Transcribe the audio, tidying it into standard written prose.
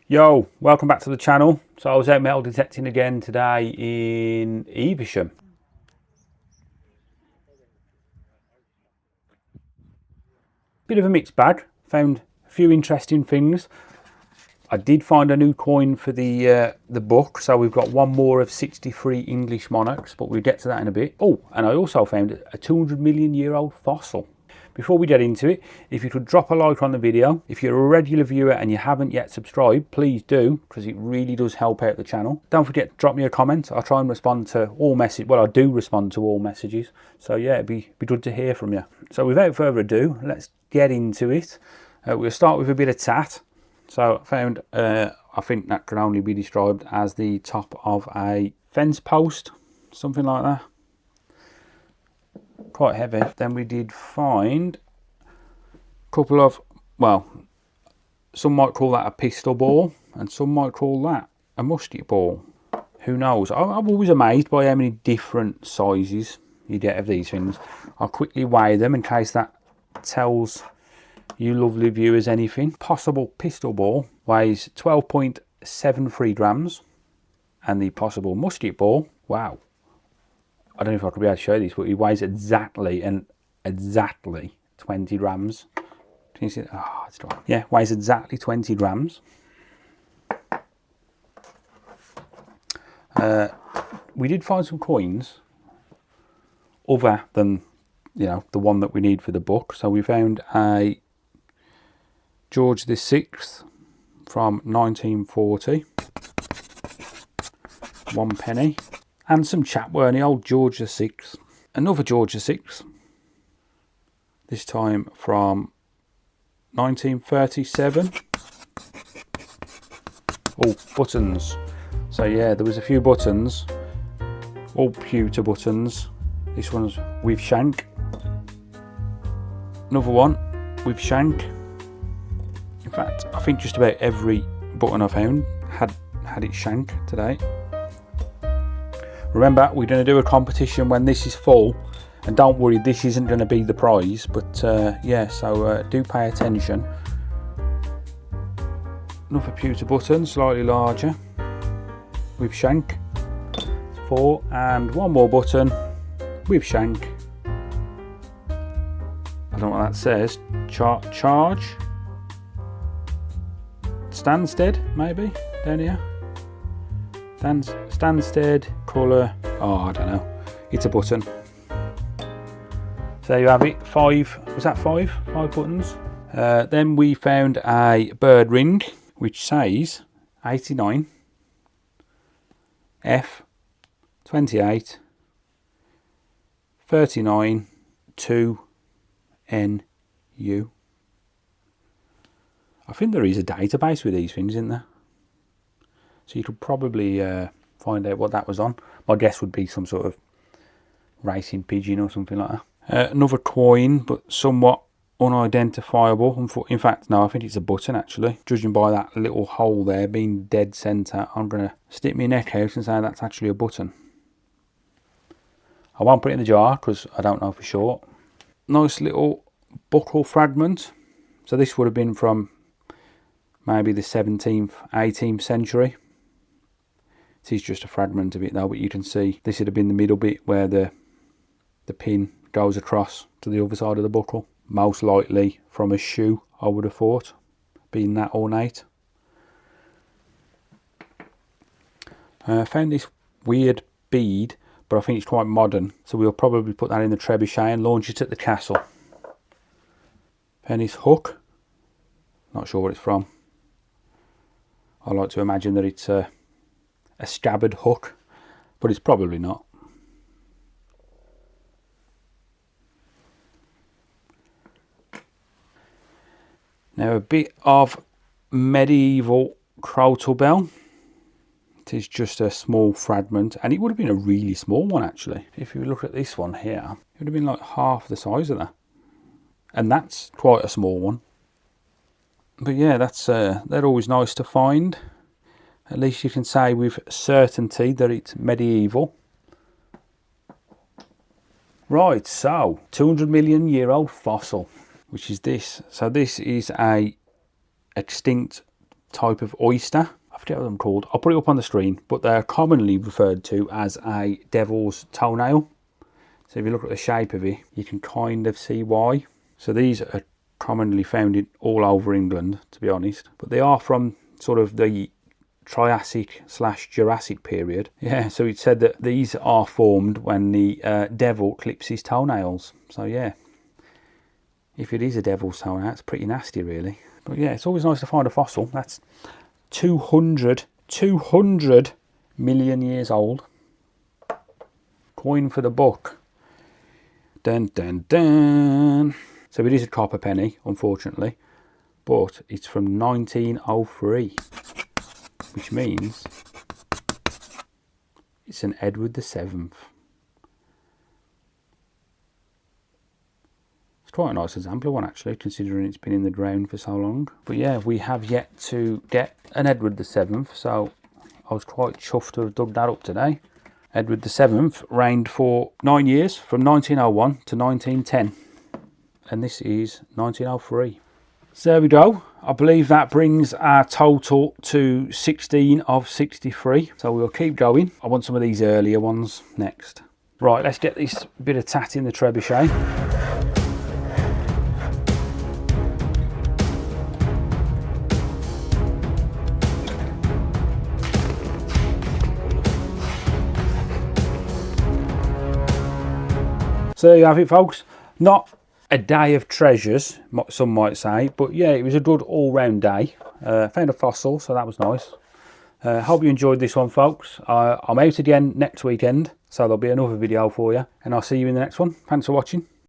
Yo, welcome back to the channel. So I was out metal detecting again today in Evesham. Bit of a mixed bag. Found a few interesting things. I did find a new coin for the book, so we've got one more of 63 English monarchs, but we'll get to that in a bit. Oh, and I also found a 200 million year old fossil. Before we get into it, if you could drop a like on the video. If you're a regular viewer and you haven't yet subscribed, please do, because it really does help out the channel. Don't forget to drop me a comment. I try and respond to all messages. Well, I do respond to all messages. So yeah, it'd be good to hear from you. So without further ado, let's get into it. We'll start with a bit of tat. So I found, I think that can only be described as the top of a fence post, something like that. Quite heavy. Then we did find a couple of, well, some might call that a pistol ball and some might call that a musket ball. Who knows? I'm always amazed by how many different sizes you get of these things. I'll quickly weigh them in case that tells you lovely viewers anything. Possible pistol ball weighs 12.73 grams and the possible musket ball, wow, I don't know if I could be able to show this, but it weighs exactly 20 grams. Can you see it? Oh, it's dry. Yeah, weighs exactly 20 grams. We did find some coins other than, you know, the one that we need for the book. So we found a George VI from 1940, 1 penny. And some Chatworny, old George VI. Another George VI, this time from 1937. Oh, buttons. So yeah, there was a few buttons, all pewter buttons. This one's with shank. Another one with shank. In fact, I think just about every button I found had its shank today. Remember, we're going to do a competition when this is full, and don't worry, this isn't going to be the prize, but yeah, so do pay attention. Another pewter button, slightly larger, with shank, 4, and one more button with shank. I don't know what that says. Charge, Stansted, maybe down here. Stansted, colour, oh, I don't know, it's a button. So there you have it, 5, was that 5 buttons? Then we found a bird ring which says 89 F 28 39 2 NU. I think there is a database with these things, isn't there? So you could probably find out what that was on. My guess would be some sort of racing pigeon or something like that. Another coin, but somewhat unidentifiable. In fact, no, I think it's a button actually. Judging by that little hole there being dead centre, I'm going to stick my neck out and say that's actually a button. I won't put it in the jar because I don't know for sure. Nice little buckle fragment. So this would have been from maybe the 17th, 18th century. It is just a fragment of it though, but you can see this would have been the middle bit where the pin goes across to the other side of the buckle. Most likely from a shoe, I would have thought, being that ornate. I found this weird bead, but I think it's quite modern, so we'll probably put that in the trebuchet and launch it at the castle. Found this hook, not sure what it's from. I like to imagine that it's a scabbard hook, but it's probably not. Now a bit of medieval crotal bell. It is just a small fragment, and it would have been a really small one actually. If you look at this one here, it would have been like half the size of that, and that's quite a small one. But yeah, they're always nice to find. At least you can say with certainty that it's medieval. Right, so 200 million year old fossil, which is this. So this is a extinct type of oyster. I forget what they're called. I'll put it up on the screen, but they're commonly referred to as a devil's toenail. So if you look at the shape of it, you can kind of see why. So these are commonly found all over England, to be honest, but they are from sort of the Triassic/Jurassic period. Yeah, so it said that these are formed when the devil clips his toenails. So yeah, if it is a devil's toenail, it's pretty nasty really. But yeah, it's always nice to find a fossil. That's 200 million years old. Coin for the book. Dun dun dun. So it is a copper penny, unfortunately, but it's from 1903, which means it's an Edward VII. It's quite a nice exemplar one actually, considering it's been in the ground for so long. But yeah, we have yet to get an Edward VII, so I was quite chuffed to have dug that up today. Edward VII reigned for 9 years, from 1901 to 1910. And this is 1903. So there we go. I believe that brings our total to 16 of 63. So we'll keep going. I want some of these earlier ones next. Right, let's get this bit of tat in the trebuchet. So there you have it, folks. Not a day of treasures, some might say, but yeah, it was a good all-round day. Found a fossil, so that was nice. Hope you enjoyed this one, folks. I'm out again next weekend, so there'll be another video for you, and I'll see you in the next one. Thanks for watching.